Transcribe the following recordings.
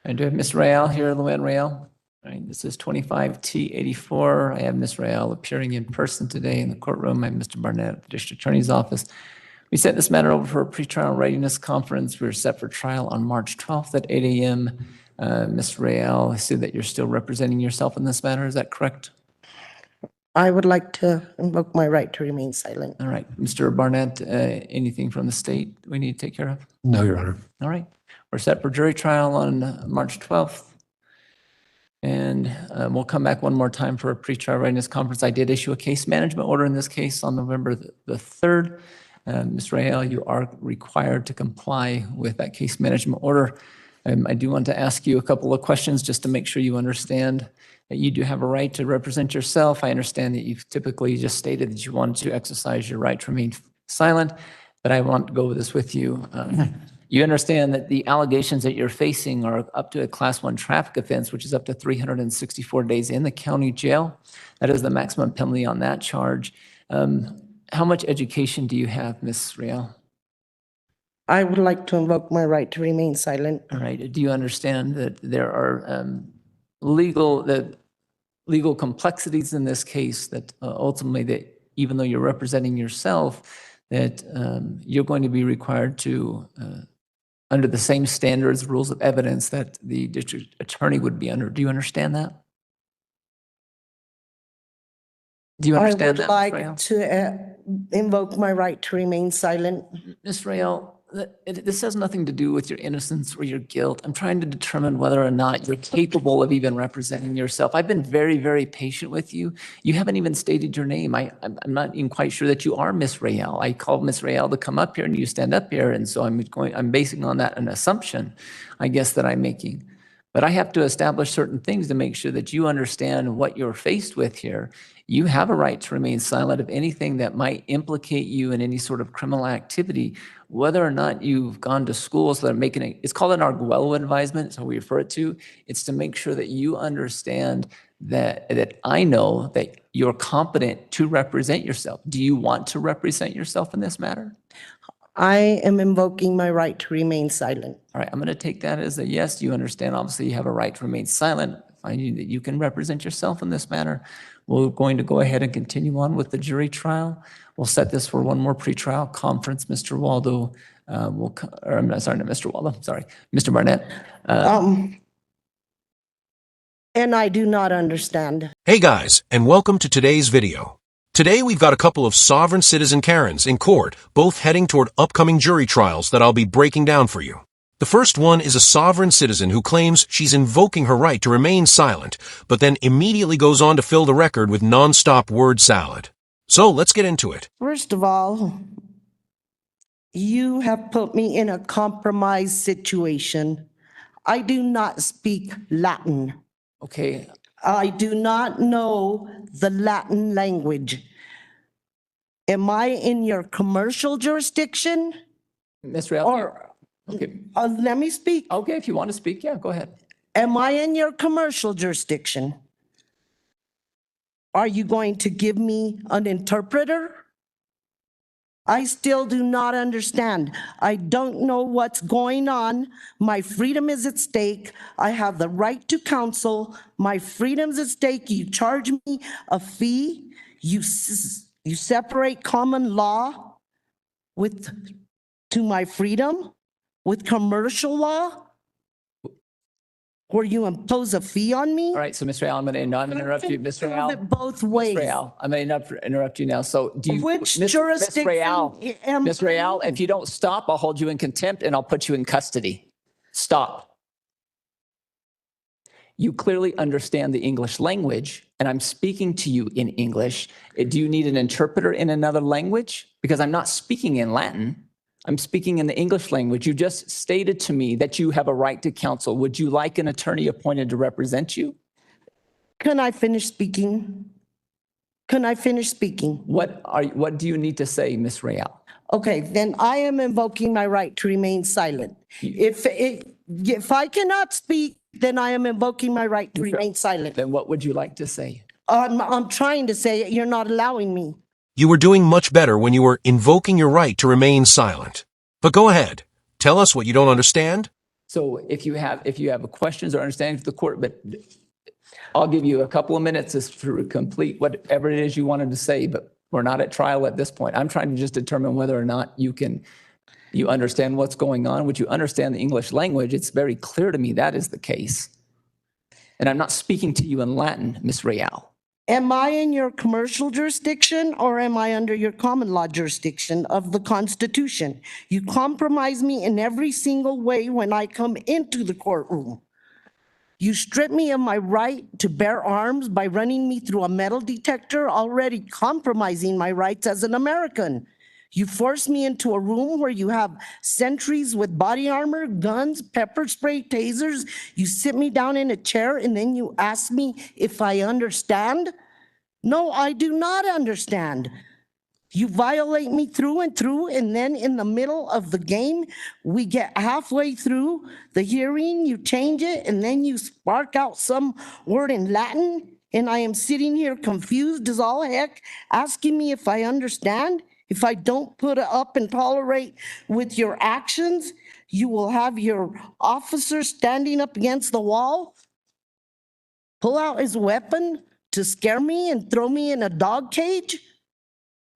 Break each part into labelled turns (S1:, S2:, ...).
S1: I do have Ms. Real here, Luann Real. All right, this is 25T84. I have Ms. Real appearing in person today in the courtroom. I'm Mr. Barnett at the District Attorney's Office. We sent this matter over for a pretrial readiness conference. We're set for trial on March 12th at 8 a.m. Ms. Real, I see that you're still representing yourself in this matter. Is that correct?
S2: I would like to invoke my right to remain silent.
S1: All right. Mr. Barnett, anything from the state we need to take care of?
S3: No, Your Honor.
S1: All right. We're set for jury trial on March 12th. And we'll come back one more time for a pretrial readiness conference. I did issue a case management order in this case on November the 3rd. Ms. Real, you are required to comply with that case management order. I do want to ask you a couple of questions just to make sure you understand that you do have a right to represent yourself. I understand that you've typically just stated that you wanted to exercise your right to remain silent, but I want to go over this with you. You understand that the allegations that you're facing are up to a Class 1 traffic offense, which is up to 364 days in the county jail. That is the maximum penalty on that charge. How much education do you have, Ms. Real?
S2: I would like to invoke my right to remain silent.
S1: All right. Do you understand that there are legal complexities in this case that ultimately that even though you're representing yourself, that you're going to be required to under the same standards, rules of evidence that the district attorney would be under. Do you understand that? Do you understand that,
S2: I
S1: Ms.
S2: would
S1: Real?
S2: like to invoke my right to remain silent.
S1: Ms. Real, this has nothing to do with your innocence or your guilt. I'm trying to determine whether or not you're capable of even representing yourself. I've been very, very patient with you. You haven't even stated your name. I'm not even quite sure that you are Ms. Real. I called Ms. Real to come up here and you stand up here. And so I'm basing on that an assumption, I guess, that I'm making. But I have to establish certain things to make sure that you understand what you're faced with here. You have a right to remain silent of anything that might implicate you in any sort of criminal activity, whether or not you've gone to schools that are making it. It's called an Arguello advisement, so we refer it to. It's to make sure that you understand that I know that you're competent to represent yourself. Do you want to represent yourself in this matter?
S2: I am invoking my right to remain silent.
S1: All right, I'm going to take that as a yes. You understand, obviously, you have a right to remain silent. Finding that you can represent yourself in this matter. We're going to go ahead and continue on with the jury trial. We'll set this for one more pretrial conference. Mr. Waldo Mr. Barnett.
S2: And I do not understand.
S4: Hey guys, and welcome to today's video. Today we've got a couple of sovereign citizen Karens in court, both heading toward upcoming jury trials that I'll be breaking down for you. The first one is a sovereign citizen who claims she's invoking her right to remain silent, but then immediately goes on to fill the record with non-stop word salad. So let's get into it.
S2: First of all, you have put me in a compromised situation. I do not speak Latin.
S1: Okay.
S2: I do not know the Latin language. Am I in your commercial jurisdiction?
S1: Ms. Real.
S2: Or,
S1: okay.
S2: let me speak.
S1: Okay, if you want to speak, yeah, go ahead.
S2: Am I in your commercial jurisdiction? Are you going to give me an interpreter? I still do not understand. I don't know what's going on. My freedom is at stake. I have the right to counsel. My freedom's at stake. You charge me a fee. You separate common law to my freedom with commercial law, where you impose a fee on me.
S1: All right, so Ms. Real, I'm going to interrupt you. Ms.
S2: Prove
S1: Real.
S2: it both ways.
S1: Ms. Real, I'm going to interrupt you now. So do you,
S2: Which
S1: Ms.
S2: jurisdiction
S1: Ms. Real, if you don't stop, I'll hold you in contempt and I'll put you in custody. Stop. You clearly understand the English language, and I'm speaking to you in English. Do you need an interpreter in another language? Because I'm not speaking in Latin. I'm speaking in the English language. You just stated to me that you have a right to counsel. Would you like an attorney appointed to represent you?
S2: Can I finish speaking? Can I finish speaking?
S1: What do you need to say, Ms. Real?
S2: Okay, then I am invoking my right to remain silent. If I cannot speak, then I am invoking my right to remain silent.
S1: Then what would you like to say?
S2: I'm trying to say it. You're not allowing me.
S4: You were doing much better when you were invoking your right to remain silent. But go ahead. Tell us what you don't understand.
S1: So if you have questions or understanding for the court, but I'll give you a couple of minutes to complete whatever it is you wanted to say, but we're not at trial at this point. I'm trying to just determine whether or not you understand what's going on. Would you understand the English language? It's very clear to me that is the case. And I'm not speaking to you in Latin, Ms. Real.
S2: Am I in your commercial jurisdiction or am I under your common law jurisdiction of the Constitution? You compromise me in every single way when I come into the courtroom. You strip me of my right to bear arms by running me through a metal detector, already compromising my rights as an American. You force me into a room where you have sentries with body armor, guns, pepper spray, tasers. You sit me down in a chair and then you ask me if I understand. No, I do not understand. You violate me through and through, and then in the middle of the game, we get halfway through the hearing, you change it, and then you spark out some word in Latin, and I am sitting here confused as all heck, asking me if I understand. If I don't put up and tolerate with your actions, you will have your officer standing up against the wall, pull out his weapon to scare me and throw me in a dog cage.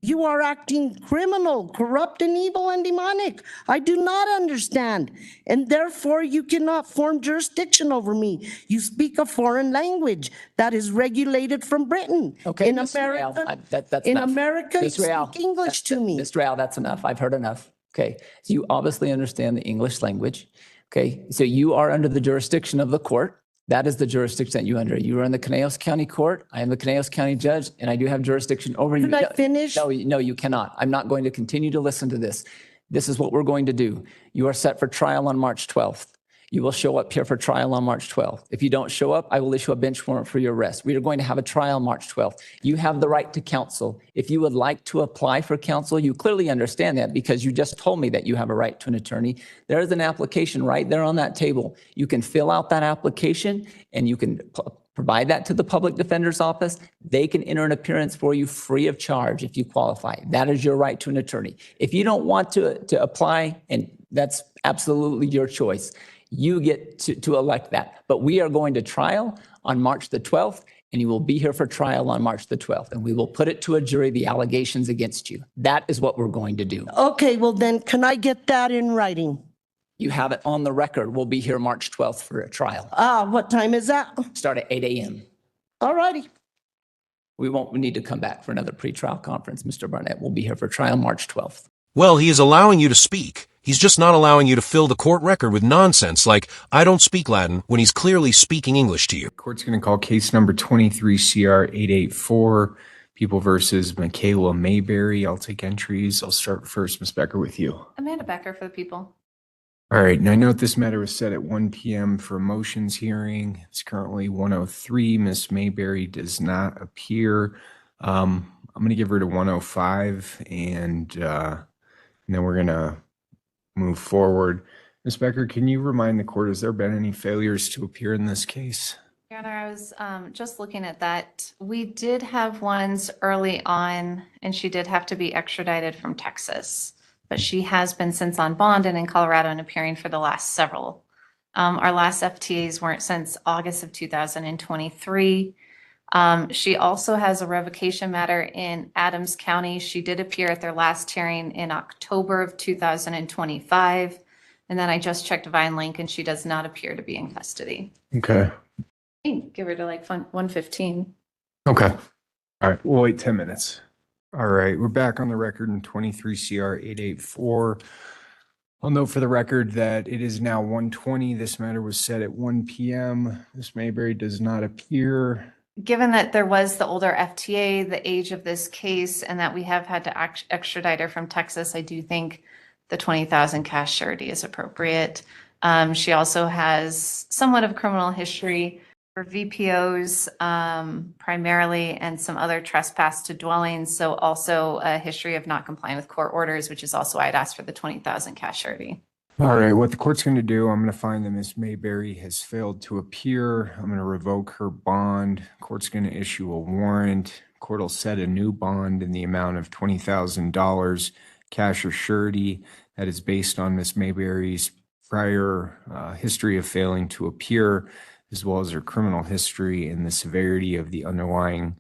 S2: You are acting criminal, corrupt, and evil and demonic. I do not understand. And therefore, you cannot form jurisdiction over me. You speak a foreign language that is regulated from Britain.
S1: Okay,
S2: In
S1: Ms. Real,
S2: America,
S1: that's
S2: in
S1: enough.
S2: America, you
S1: Ms. Real,
S2: speak English to me.
S1: Ms. Real, that's enough. I've heard enough. Okay, so you obviously understand the English language. Okay, so you are under the jurisdiction of the court. That is the jurisdiction that you under. You are in the Conejos County Court. I am the Conejos County Judge, and I do have jurisdiction over you.
S2: Can I finish?
S1: No, you cannot. I'm not going to continue to listen to this. This is what we're going to do. You are set for trial on March 12th. You will show up here for trial on March 12th. If you don't show up, I will issue a bench warrant for your arrest. We are going to have a trial March 12th. You have the right to counsel. If you would like to apply for counsel, you clearly understand that because you just told me that you have a right to an attorney. There is an application right there on that table. You can fill out that application and you can provide that to the public defender's office. They can enter an appearance for you free of charge if you qualify. That is your right to an attorney. If you don't want to apply, and that's absolutely your choice, you get to elect that. But we are going to trial on March the 12th, and you will be here for trial on March the 12th, and we will put it to a jury, the allegations against you. That is what we're going to do.
S2: Okay, well then, can I get that in writing?
S1: You have it on the record. We'll be here March 12th for a trial.
S2: What time is that?
S1: Start at 8 a.m.
S2: All righty.
S1: We won't need to come back for another pretrial conference, Mr. Barnett. We'll be here for trial March 12th.
S4: Well, he is allowing you to speak. He's just not allowing you to fill the court record with nonsense like, I don't speak Latin, when he's clearly speaking English to you.
S3: Court's going to call case number 23 CR 884, People versus Michaela Mayberry. I'll take entries. I'll start first, Ms. Becker, with you.
S5: Amanda Becker for the people.
S3: All right. And I note this matter was set at 1 p.m. for a motions hearing. It's currently 1:03. Ms. Mayberry does not appear. I'm going to give her to 1:05, and then we're going to move forward. Ms. Becker, can you remind the court, has there been any failures to appear in this case?
S5: Your Honor, I was just looking at that. We did have ones early on, and she did have to be extradited from Texas, but she has been since on bond and in Colorado and appearing for the last several. Our last FTAs weren't since August of 2023. She also has a revocation matter in Adams County. She did appear at their last hearing in October of 2025. And then I just checked Vine Link and she does not appear to be in custody.
S3: Okay.
S5: I think give her to like 115.
S3: Okay. All right. We'll wait 10 minutes. All right. We're back on the record in 23 CR 884. I'll note for the record that it is now 1:20. This matter was set at 1 p.m. Ms. Mayberry does not appear.
S5: Given that there was the older FTA, the age of this case, and that we have had to extradite her from Texas, I do think the $20,000 cash surety is appropriate. She also has somewhat of criminal history for VPOs primarily, and some other trespass to dwellings. So also a history of not complying with court orders, which is also why I'd asked for the $20,000 cash surety.
S3: All right, what the court's going to do, I'm going to find that Ms. Mayberry has failed to appear. I'm going to revoke her bond. Court's going to issue a warrant. Court will set a new bond in the amount of $20,000 cash or surety that is based on Ms. Mayberry's prior history of failing to appear, as well as her criminal history and the severity of the underlying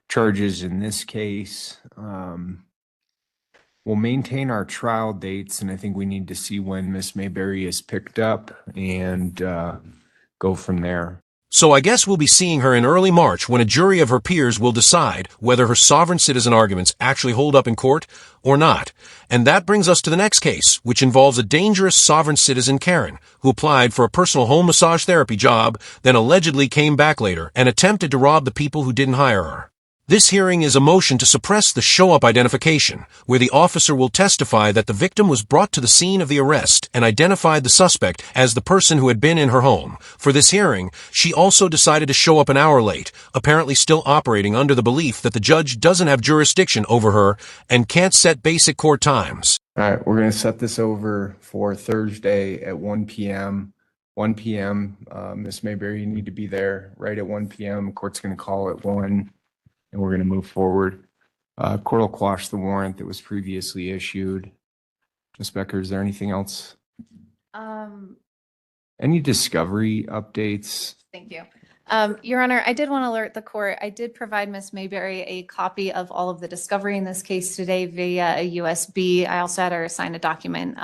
S3: charges in this case. We'll maintain our trial dates, and I think we need to see when Miss Mayberry is picked up and go from there.
S4: So I guess we'll be seeing her in early March when a jury of her peers will decide whether her sovereign citizen arguments actually hold up in court or not. And that brings us to the next case, which involves a dangerous sovereign citizen, Karen, who applied for a personal home massage therapy job, then allegedly came back later and attempted to rob the people who didn't hire her. This hearing is a motion to suppress the show-up identification, where the officer will testify that the victim was brought to the scene of the arrest and identified the suspect as the person who had been in her home. For this hearing, she also decided to show up an hour late, apparently still operating under the belief that the judge doesn't have jurisdiction over her and can't set basic court times.
S3: All right, we're going to set this over for Thursday at 1 p.m. 1 p.m. Miss Mayberry, you need to be there right at 1 p.m. Court's going to call at 1. And we're going to move forward. Court will quash the warrant that was previously issued. Ms. Becker, is there anything else? Any discovery updates?
S5: Thank you. Your Honor, I did want to alert the court. I did provide Ms. Mayberry a copy of all of the discovery in this case today via a USB. I also had her sign a document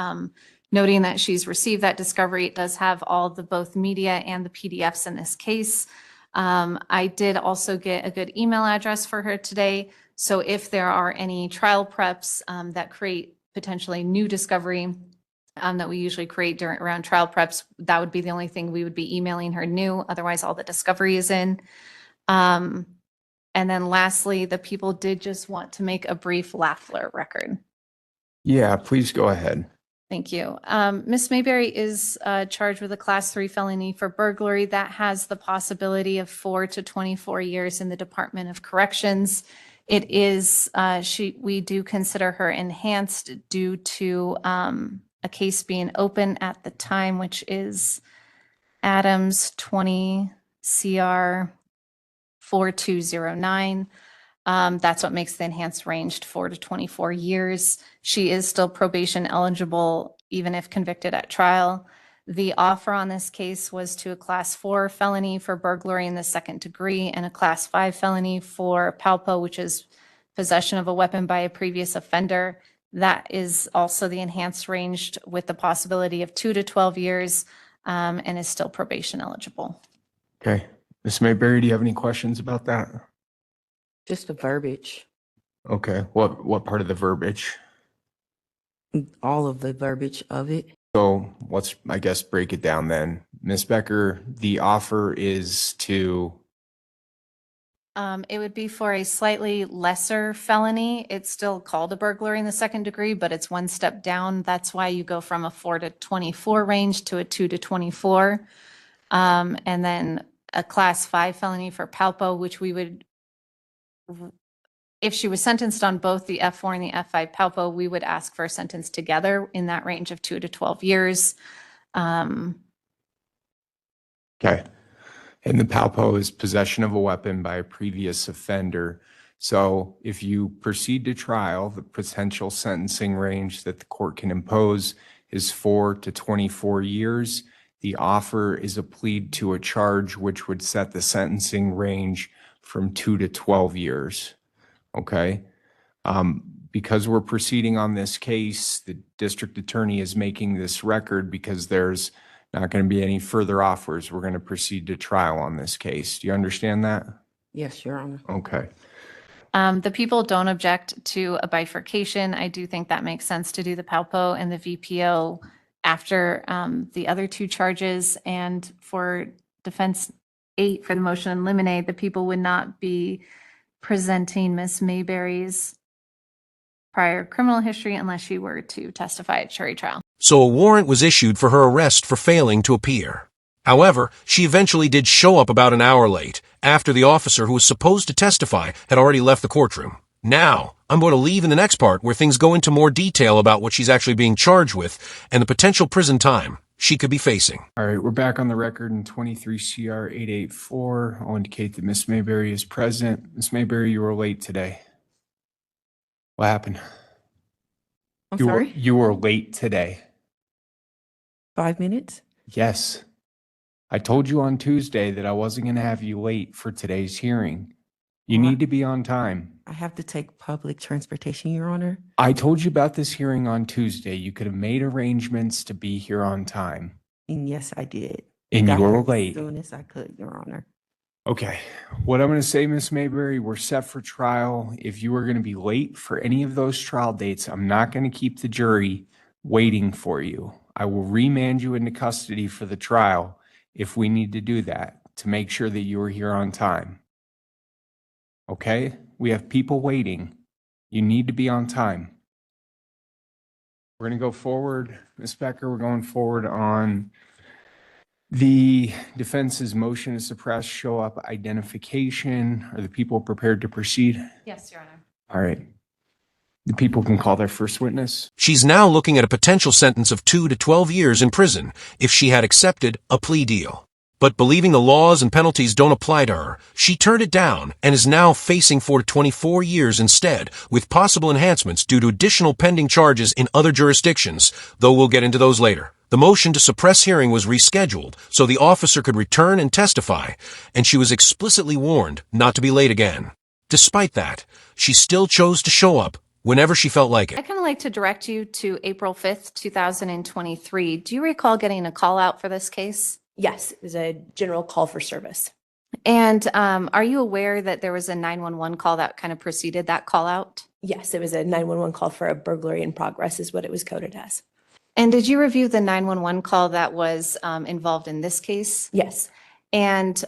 S5: noting that she's received that discovery. It does have all of the both media and the PDFs in this case. I did also get a good email address for her today. So if there are any trial preps that create potentially new discovery that we usually create around trial preps, that would be the only thing we would be emailing her new. Otherwise, all the discovery is in. And then lastly, the people did just want to make a brief Lafleur record.
S3: Yeah, please go ahead.
S5: Thank you. Ms. Mayberry is charged with a Class 3 felony for burglary that has the possibility of 4 to 24 years in the Department of Corrections. It is, we do consider her enhanced due to a case being open at the time, which is Adams 20 CR 4209. That's what makes the enhanced range 4 to 24 years. She is still probation eligible, even if convicted at trial. The offer on this case was to a Class 4 felony for burglary in the second degree and a Class 5 felony for palpo, which is possession of a weapon by a previous offender. That is also the enhanced range with the possibility of 2 to 12 years and is still probation eligible.
S3: Okay. Ms. Mayberry, do you have any questions about that?
S6: Just the verbiage,
S3: Okay. What part of the verbiage?
S6: all of the verbiage of it.
S3: So let's, I guess, break it down then. Ms. Becker, the offer is to,
S5: It would be for a slightly lesser felony. It's still called a burglary in the second degree, but it's one step down. That's why you go from a 4 to 24 range to a 2 to 24. And then a Class 5 felony for palpo, which we would, if she was sentenced on both the F4 and the F5 palpo, we would ask for a sentence together in that range of 2 to 12 years.
S3: okay. And the palpo is possession of a weapon by a previous offender. So if you proceed to trial, the potential sentencing range that the court can impose is 4 to 24 years. The offer is a plea to a charge which would set the sentencing range from 2 to 12 years. Okay. Because we're proceeding on this case, the district attorney is making this record because there's not going to be any further offers. We're going to proceed to trial on this case. Do you understand that?
S6: Yes, Your Honor.
S3: Okay.
S5: The people don't object to a bifurcation. I do think that makes sense to do the palpo and the VPO after the other two charges. And for defense 8 for the motion in limine, the people would not be presenting Ms. Mayberry's prior criminal history unless she were to testify at jury trial.
S4: So a warrant was issued for her arrest for failing to appear. However, she eventually did show up about an hour late, after the officer who was supposed to testify had already left the courtroom. Now, I'm going to leave in the next part where things go into more detail about what she's actually being charged with and the potential prison time she could be facing.
S3: All right, we're back on the record in 23 CR 884. I'll indicate that Ms. Mayberry is present. Ms. Mayberry, you were late today. What happened?
S6: I'm sorry?
S3: You were late today.
S6: 5 minutes?
S3: Yes. I told you on Tuesday that I wasn't going to have you late for today's hearing. You
S6: Well,
S3: need to be on time.
S6: I have to take public transportation, Your Honor.
S3: I told you about this hearing on Tuesday. You could have made arrangements to be here on time.
S6: And yes, I did.
S3: And
S6: Got
S3: you were
S6: here
S3: late.
S6: As soon as I could, Your Honor.
S3: Okay. What I'm going to say, Miss Mayberry, we're set for trial. If you are going to be late for any of those trial dates, I'm not going to keep the jury waiting for you. I will remand you into custody for the trial if we need to do that to make sure that you are here on time. Okay? We have people waiting. You need to be on time. We're going to go forward. Ms. Becker, we're going forward on the defense's motion to suppress show up identification. Are the people prepared to proceed?
S5: Yes, Your Honor.
S3: All right. The people can call their first witness.
S4: She's now looking at a potential sentence of 2 to 12 years in prison if she had accepted a plea deal. But believing the laws and penalties don't apply to her, she turned it down and is now facing 4 to 24 years instead, with possible enhancements due to additional pending charges in other jurisdictions, though we'll get into those later. The motion to suppress hearing was rescheduled so the officer could return and testify, and she was explicitly warned not to be late again. Despite that, she still chose to show up whenever she felt like
S5: I'd
S4: it.
S5: kind of like to direct you to April 5th, 2023. Do you recall getting a call out for this case?
S7: Yes, it was a general call for service.
S5: And are you aware that there was a 911 call that kind of preceded that call out?
S7: Yes, it was a 911 call for a burglary in progress is what it was coded as.
S5: And did you review the 911 call that was involved in this case?
S7: Yes,
S5: And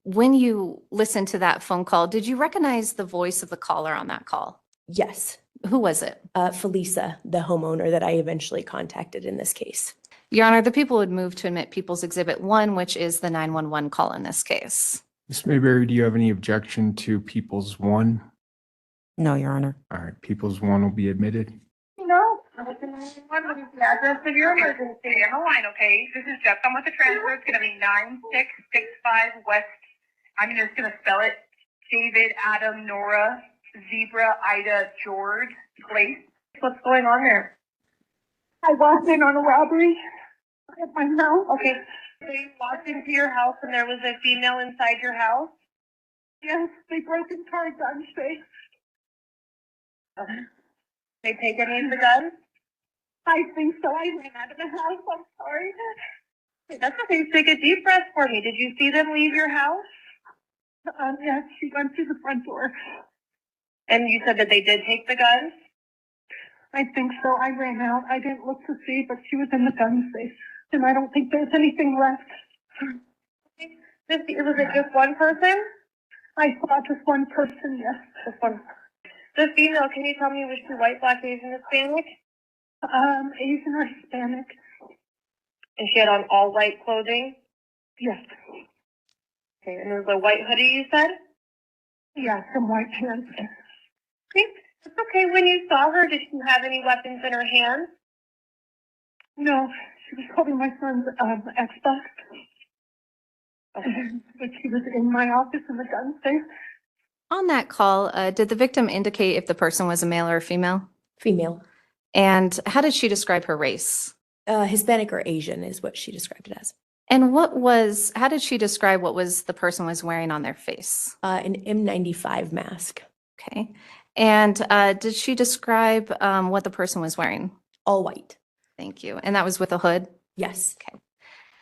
S5: when you listened to that phone call, did you recognize the voice of the caller on that call?
S7: yes.
S5: Who was it?
S7: Felisa, the homeowner that I eventually contacted in this case.
S5: Your Honor, the people would move to admit People's Exhibit 1, which is the 911 call in this case.
S3: Ms. Mayberry, do you have any objection to People's One?
S6: No, Your Honor.
S3: All right, People's One will be admitted.
S8: No. What is the address of your emergency? Stay on the line, okay? This is Jeff. I'm with the transfer. It's gonna be 9665 West. I'm just gonna spell it. David, Adam, Nora, Zebra, Ida, George, Place. What's going on there? I walked in on a robbery at my house. Okay. They walked into your house and there was a female inside your house? Yes, they broke into our gun safe. They take any of the guns? I think so. I ran out of the house. I'm sorry. That's okay. Take a deep breath for me. Did you see them leave your house? Yes, she went through the front door. And you said that they did take the guns? I think so. I ran out. I didn't look to see, but she was in the gun safe. And I don't think there's anything left. Was it just one person? I saw just one person, yes. Just one. The female, can you tell me was she white, black, Asian, Hispanic? Asian or Hispanic. And she had on all white clothing? Yes. Okay, and there was a white hoodie, you said? Yeah, some white pants. Okay, it's okay. When you saw her, did she have any weapons in her hand? No, she was holding my son's Xbox. Okay. But she was in my office in the gun safe.
S5: On that call, did the victim indicate if the person was a male or a female?
S7: Female.
S5: And how did she describe her race?
S7: Hispanic or Asian is what she described it as.
S5: And how did she describe what the person was wearing on their face?
S7: An M95 mask.
S5: Okay. And did she describe what the person was wearing?
S7: All white.
S5: Thank you. And that was with a hood?
S7: Yes.
S5: Okay.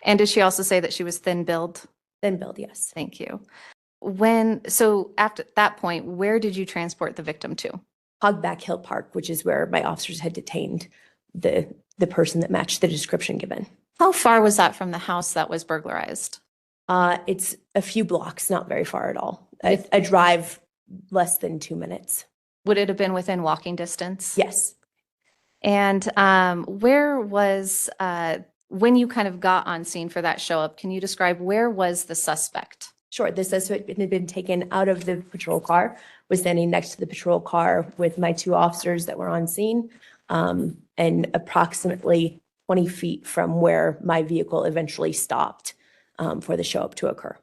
S5: And did she also say that she was thin-billed?
S7: Thin-billed, yes.
S5: Thank you. So after that point, where did you transport the victim to?
S7: Hogback Hill Park, which is where my officers had detained the person that matched the description given.
S5: How far was that from the house that was burglarized?
S7: It's a few blocks, not very far at all. A drive less than 2 minutes.
S5: Would it have been within walking distance?
S7: Yes.
S5: And where was, when you kind of got on scene for that show up, can you describe where was the suspect?
S7: Sure. The suspect had been taken out of the patrol car, was standing next to the patrol car with my two officers that were on scene, and approximately 20 feet from where my vehicle eventually stopped for the show up to occur.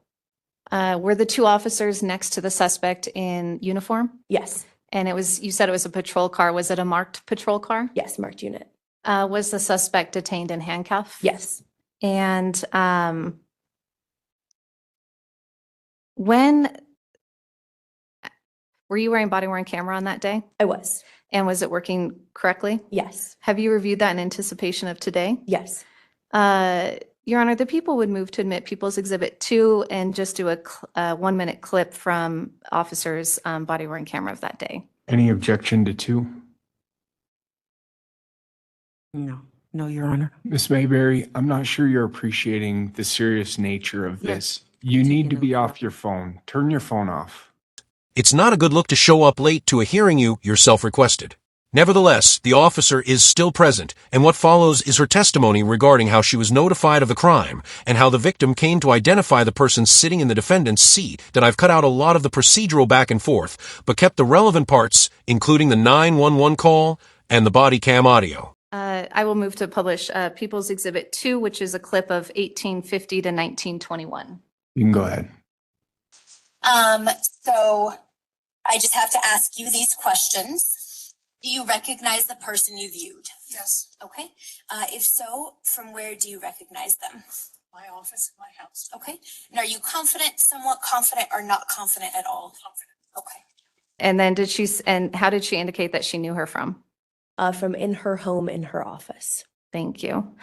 S5: Were the two officers next to the suspect in uniform?
S7: Yes.
S5: And you said it was a patrol car. Was it a marked patrol car?
S7: Yes, marked unit.
S5: Was the suspect detained in handcuffs?
S7: Yes,
S5: And when were you wearing body-worn camera on that day?
S7: I was.
S5: And was it working correctly?
S7: Yes,
S5: Have you reviewed that in anticipation of today?
S7: yes.
S5: Your Honor, the people would move to admit People's Exhibit 2 and just do a 1-minute clip from officers' body-worn camera of that day.
S3: Any objection to 2?
S6: No, no, Your Honor.
S3: Ms. Mayberry, I'm not sure you're appreciating the serious nature of this. You need to be off your phone. Turn your phone off.
S4: It's not a good look to show up late to a hearing you yourself requested. Nevertheless, the officer is still present, and what follows is her testimony regarding how she was notified of the crime and how the victim came to identify the person sitting in the defendant's seat. That I've cut out a lot of the procedural back and forth, but kept the relevant parts, including the 911 call and the body cam audio.
S5: I will move to publish People's Exhibit 2, which is a clip of 1850 to 1921.
S3: You can go ahead.
S9: So I just have to ask you these questions. Do you recognize the person you viewed?
S10: Yes,
S9: Okay. If so, from where do you recognize them?
S10: my office, my house.
S9: Okay. And are you confident, somewhat confident, or not confident at all?
S10: Confident.
S9: Okay.
S5: And then and how did she indicate that she knew her from?
S7: From in her home, in her office.
S5: Thank you.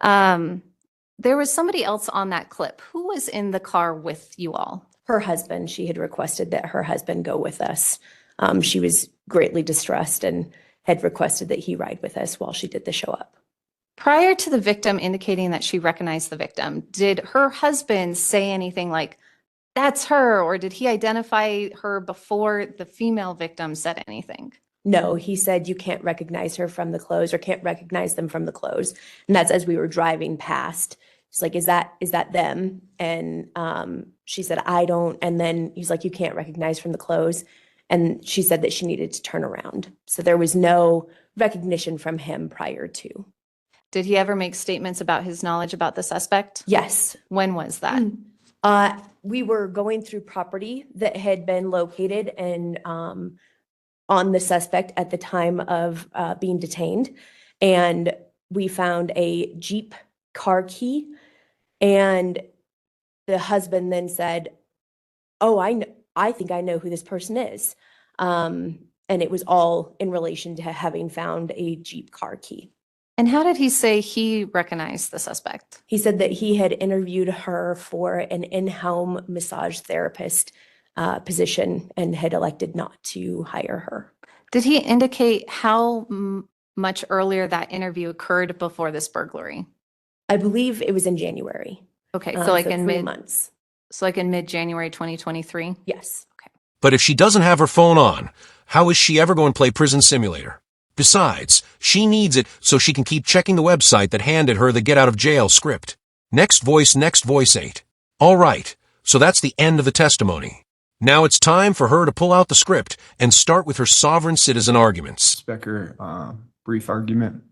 S5: There was somebody else on that clip. Who was in the car with you all?
S7: Her husband, she had requested that her husband go with us. She was greatly distressed and had requested that he ride with us while she did the show up.
S5: Prior to the victim indicating that she recognized the victim, did her husband say anything like, that's her, or did he identify her before the female victim said anything?
S7: No, he said you can't recognize her from the clothes or can't recognize them from the clothes. And that's as we were driving past. He's like, is that them? And she said, I don't. And then he's like, you can't recognize from the clothes. And she said that she needed to turn around. So there was no recognition from him prior to.
S5: Did he ever make statements about his knowledge about the suspect?
S7: Yes.
S5: When was that?
S7: We were going through property that had been located and on the suspect at the time of being detained. And we found a Jeep car key. And the husband then said, oh, I think I know who this person is. And it was all in relation to having found a Jeep car key.
S5: And how did he say he recognized the suspect?
S7: He said that he had interviewed her for an in-home massage therapist position and had elected not to hire her.
S5: Did he indicate how much earlier that interview occurred before this burglary?
S7: I believe it was in January.
S5: Okay, so like in
S7: 3 months.
S5: So like in mid-January 2023?
S7: Yes.
S4: But if she doesn't have her phone on, how is she ever going to play Prison Simulator? Besides, she needs it so she can keep checking the website that handed her the get out of jail script. Next voice 8. All right, so that's the end of the testimony. Now it's time for her to pull out the script and start with her sovereign citizen arguments.
S3: Becker, brief argument.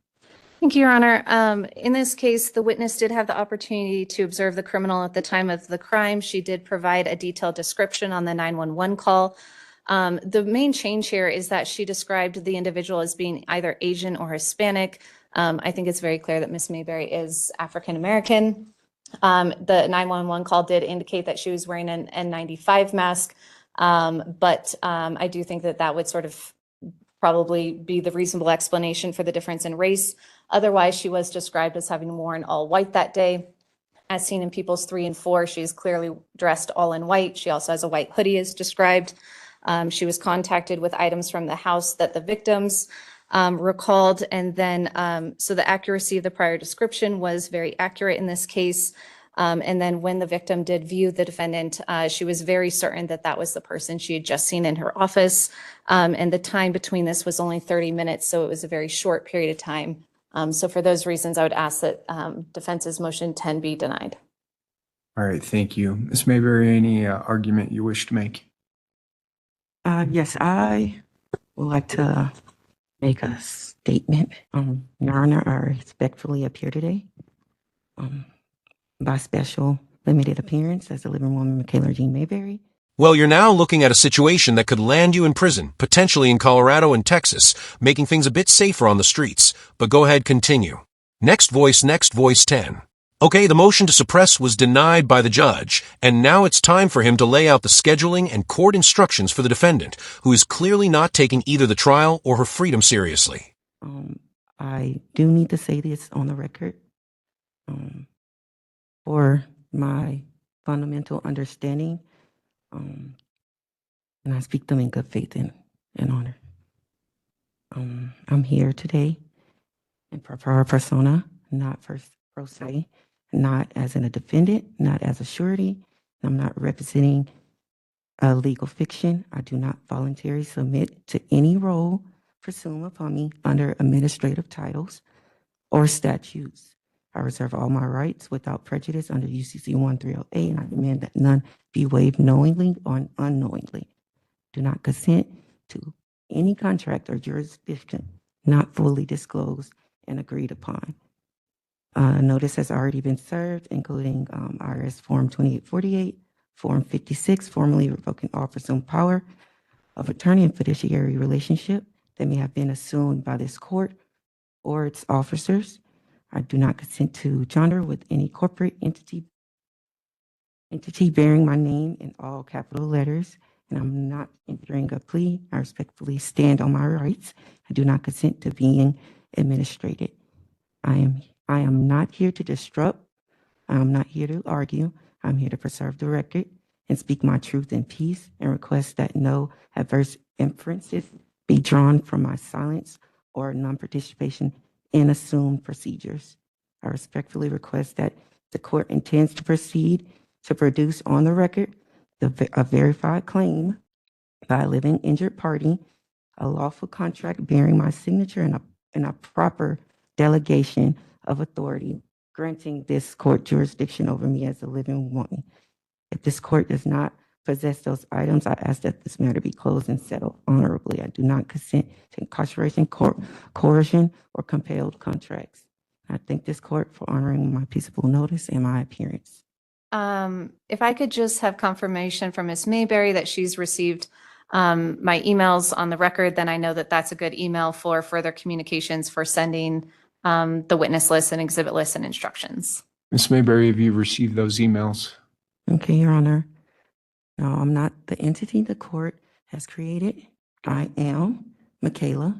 S5: Thank you, Your Honor. In this case, the witness did have the opportunity to observe the criminal at the time of the crime. She did provide a detailed description on the 911 call. The main change here is that she described the individual as being either Asian or Hispanic. I think it's very clear that Ms. Mayberry is African American. The 911 call did indicate that she was wearing an N95 mask, but I do think that that would sort of probably be the reasonable explanation for the difference in race. Otherwise, she was described as having worn all white that day. As seen in Peoples 3 and 4, she is clearly dressed all in white. She also has a white hoodie as described. She was contacted with items from the house that the victims recalled. And then, so the accuracy of the prior description was very accurate in this case. And then when the victim did view the defendant, she was very certain that that was the person she had just seen in her office. And the time between this was only 30 minutes, so it was a very short period of time. So for those reasons, I would ask that defense's motion 10 be denied.
S3: All right, thank you. Ms. Mayberry, any argument you wish to make?
S6: Yes, I would like to make a statement. Your Honor, I respectfully appear today by special limited appearance as the living woman, Michaela Jean Mayberry.
S4: Well, you're now looking at a situation that could land you in prison, potentially in Colorado and Texas, making things a bit safer on the streets. But go ahead, continue. Next voice 10. Okay, the motion to suppress was denied by the judge, and now it's time for him to lay out the scheduling and court instructions for the defendant, who is clearly not taking either the trial or her freedom seriously.
S6: I do need to say this on the record. For my fundamental understanding, and I speak them in good faith and honor. I'm here today in proper persona, not first pro se, not as a defendant, not as a surety. I'm not representing a legal fiction. I do not voluntarily submit to any role presumed upon me under administrative titles or statutes. I reserve all my rights without prejudice under UCC 1308, and I demand that none be waived knowingly or unknowingly. Do not consent to any contract or jurisdiction not fully disclosed and agreed upon. Notice has already been served, including IRS Form 2848, Form 56, formally revoking all presumed power of attorney and fiduciary relationship that may have been assumed by this court or its officers. I do not consent to joinder with any corporate entity bearing my name in all capital letters, and I'm not entering a plea. I respectfully stand on my rights. I do not consent to being administrated. I am not here to disrupt. I'm not here to argue. I'm here to preserve the record and speak my truth in peace, and request that no adverse inferences be drawn from my silence or non-participation in assumed procedures. I respectfully request that the court intends to proceed to produce on the record a verified claim by a living injured party, a lawful contract bearing my signature, and a proper delegation of authority granting this court jurisdiction over me as a living woman. If this court does not possess those items, I ask that this matter be closed and settled honorably. I do not consent to incarceration, coercion, or compelled contracts. I thank this court for honoring my peaceable notice and my appearance.
S5: If I could just have confirmation from Ms. Mayberry that she's received my emails on the record, then I know that that's a good email for further communications for sending the witness list and exhibit list and instructions.
S3: Ms. Mayberry, have you received those emails?
S6: Okay, Your Honor. No, I'm not the entity the court has created. I am Michaela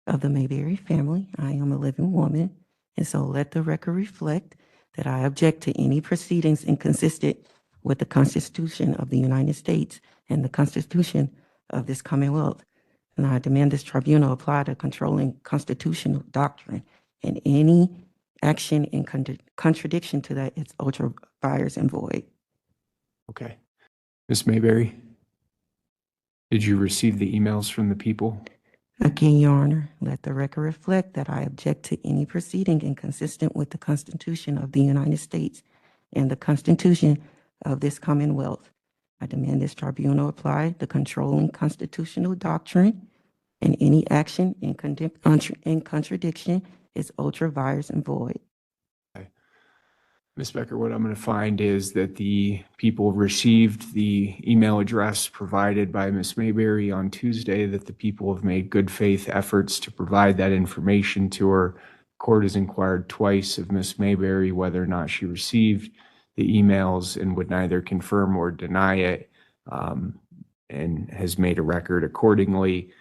S6: of the Mayberry family. I am a living woman. And so let the record reflect that I object to any proceedings inconsistent with the Constitution of the United States and the Constitution of this Commonwealth. And I demand this tribunal apply the controlling constitutional doctrine, and any action in contradiction to that is ultra vires and void.
S3: Okay. Ms. Mayberry, did you receive the emails from the people?
S6: Again, Your Honor, let the record reflect that I object to any proceeding inconsistent with the Constitution of the United States and the Constitution of this Commonwealth. I demand this tribunal apply the controlling constitutional doctrine, and any action in contradiction is ultra vires and void.
S3: Ms. Becker, what I'm going to find is that the people received the email address provided by Ms. Mayberry on Tuesday, that the people have made good faith efforts to provide that information to her. Court has inquired twice of Ms. Mayberry whether or not she received the emails and would neither confirm or deny it, and has made a record accordingly.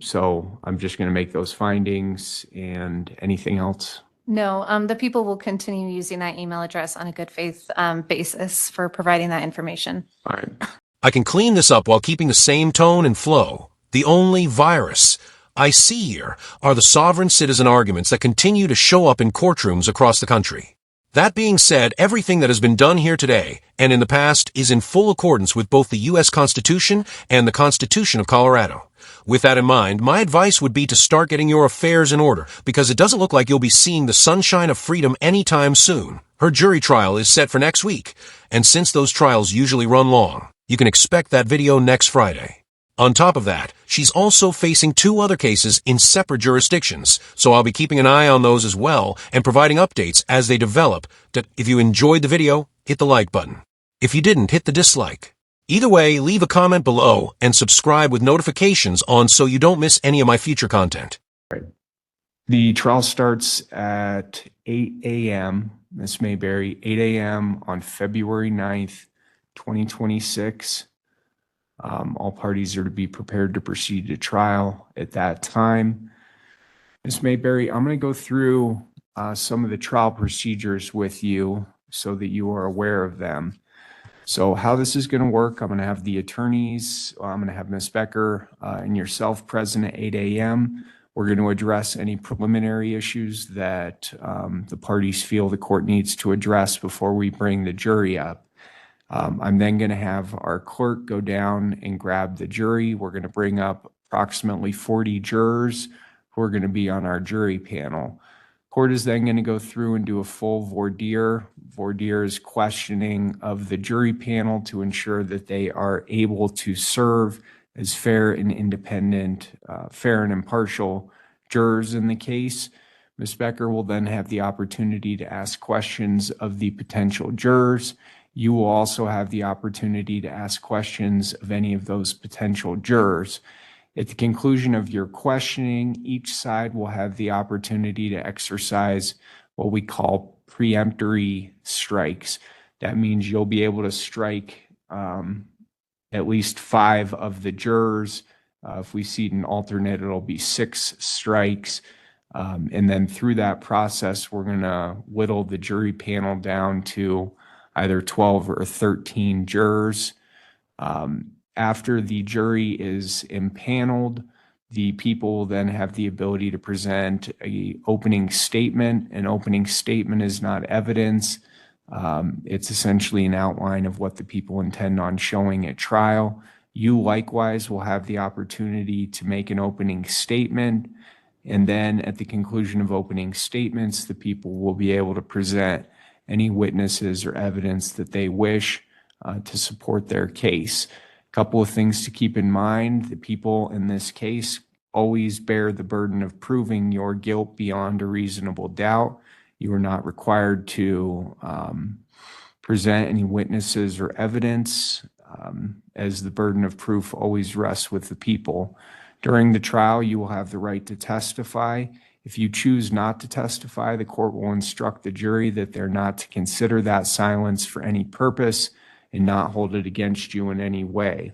S3: So I'm just going to make those findings. And anything else?
S5: No, the people will continue using that email address on a good faith basis for providing that information.
S3: All right.
S4: I can clean this up while keeping the same tone and flow. The only virus I see here are the sovereign citizen arguments that continue to show up in courtrooms across the country. That being said, everything that has been done here today and in the past is in full accordance with both the U.S. Constitution and the Constitution of Colorado. With that in mind, my advice would be to start getting your affairs in order, because it doesn't look like you'll be seeing the sunshine of freedom anytime soon. Her jury trial is set for next week, and since those trials usually run long, you can expect that video next Friday. On top of that, she's also facing 2 other cases in separate jurisdictions, so I'll be keeping an eye on those as well and providing updates as they develop. If you enjoyed the video, hit the like button. If you didn't, hit the dislike. Either way, leave a comment below and subscribe with notifications on so you don't miss any of my future content.
S3: The trial starts at 8 a.m., Ms. Mayberry, 8 a.m. on February 9th, 2026. All parties are to be prepared to proceed to trial at that time. Ms. Mayberry, I'm going to go through some of the trial procedures with you so that you are aware of them. So how this is going to work, I'm going to have the attorneys, I'm going to have Ms. Becker and yourself present at 8 a.m. We're going to address any preliminary issues that the parties feel the court needs to address before we bring the jury up. I'm then going to have our clerk go down and grab the jury. We're going to bring up approximately 40 jurors who are going to be on our jury panel. Court is then going to go through and do a full voir dire. Voir dire is questioning of the jury panel to ensure that they are able to serve as fair and independent, fair and impartial jurors in the case. Ms. Becker will then have the opportunity to ask questions of the potential jurors. You will also have the opportunity to ask questions of any of those potential jurors. At the conclusion of your questioning, each side will have the opportunity to exercise what we call preemptory strikes. That means you'll be able to strike at least 5 of the jurors. If we seat an alternate, it'll be 6 strikes. And then through that process, we're going to whittle the jury panel down to either 12 or 13 jurors. After the jury is impaneled, the people will then have the ability to present an opening statement. An opening statement is not evidence. It's essentially an outline of what the people intend on showing at trial. You likewise will have the opportunity to make an opening statement. And then at the conclusion of opening statements, the people will be able to present any witnesses or evidence that they wish to support their case. A couple of things to keep in mind: the people in this case always bear the burden of proving your guilt beyond a reasonable doubt. You are not required to present any witnesses or evidence, as the burden of proof always rests with the people. During the trial, you will have the right to testify. If you choose not to testify, the court will instruct the jury that they're not to consider that silence for any purpose and not hold it against you in any way.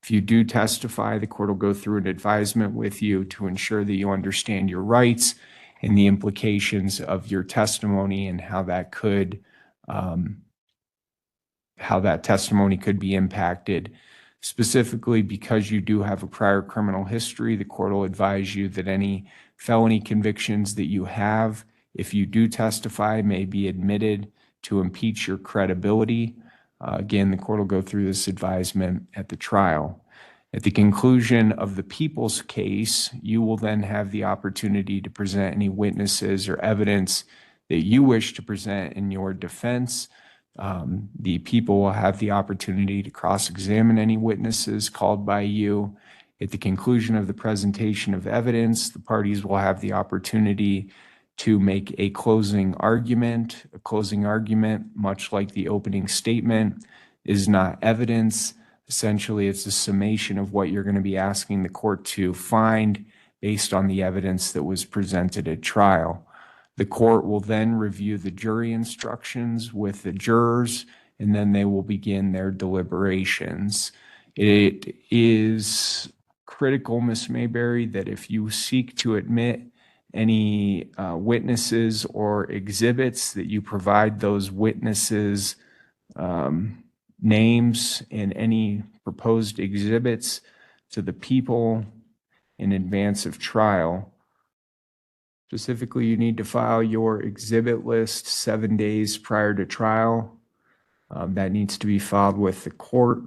S3: If you do testify, the court will go through an advisement with you to ensure that you understand your rights and the implications of your testimony and how that testimony could be impacted. Specifically, because you do have a prior criminal history, the court will advise you that any felony convictions that you have, if you do testify, may be admitted to impeach your credibility. Again, the court will go through this advisement at the trial. At the conclusion of the people's case, you will then have the opportunity to present any witnesses or evidence that you wish to present in your defense. The people will have the opportunity to cross-examine any witnesses called by you. At the conclusion of the presentation of evidence, the parties will have the opportunity to make a closing argument. A closing argument, much like the opening statement, is not evidence. Essentially, it's a summation of what you're going to be asking the court to find based on the evidence that was presented at trial. The court will then review the jury instructions with the jurors, and then they will begin their deliberations. It is critical, Ms. Mayberry, that if you seek to admit any witnesses or exhibits, that you provide those witnesses' names and any proposed exhibits to the people in advance of trial. Specifically, you need to file your exhibit list 7 days prior to trial. That needs to be filed with the court.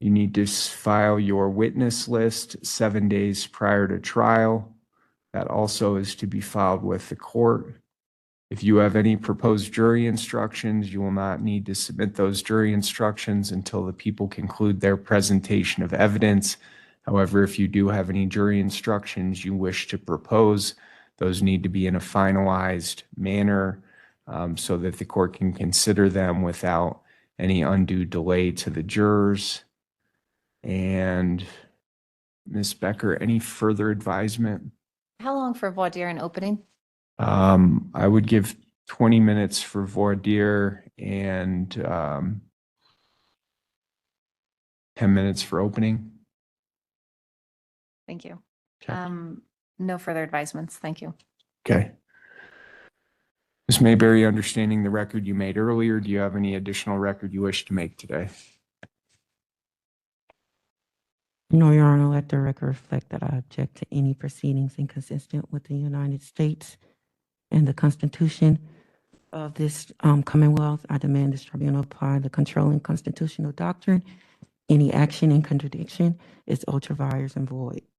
S3: You need to file your witness list 7 days prior to trial. That also is to be filed with the court. If you have any proposed jury instructions, you will not need to submit those jury instructions until the people conclude their presentation of evidence. However, if you do have any jury instructions you wish to propose, those need to be in a finalized manner so that the court can consider them without any undue delay to the jurors. And Ms. Becker, any further advisement?
S5: How long for voir dire and opening?
S3: I would give 20 minutes for voir dire and 10 minutes for opening.
S5: Thank you.
S3: Okay.
S5: No further advisements. Thank you.
S3: Okay. Ms. Mayberry, understanding the record you made earlier, do you have any additional record you wish to make today?
S6: No, Your Honor, let the record reflect that I object to any proceedings inconsistent with the United States and the Constitution of this Commonwealth. I demand this tribunal apply the controlling constitutional doctrine. Any action in contradiction is ultra vires and void.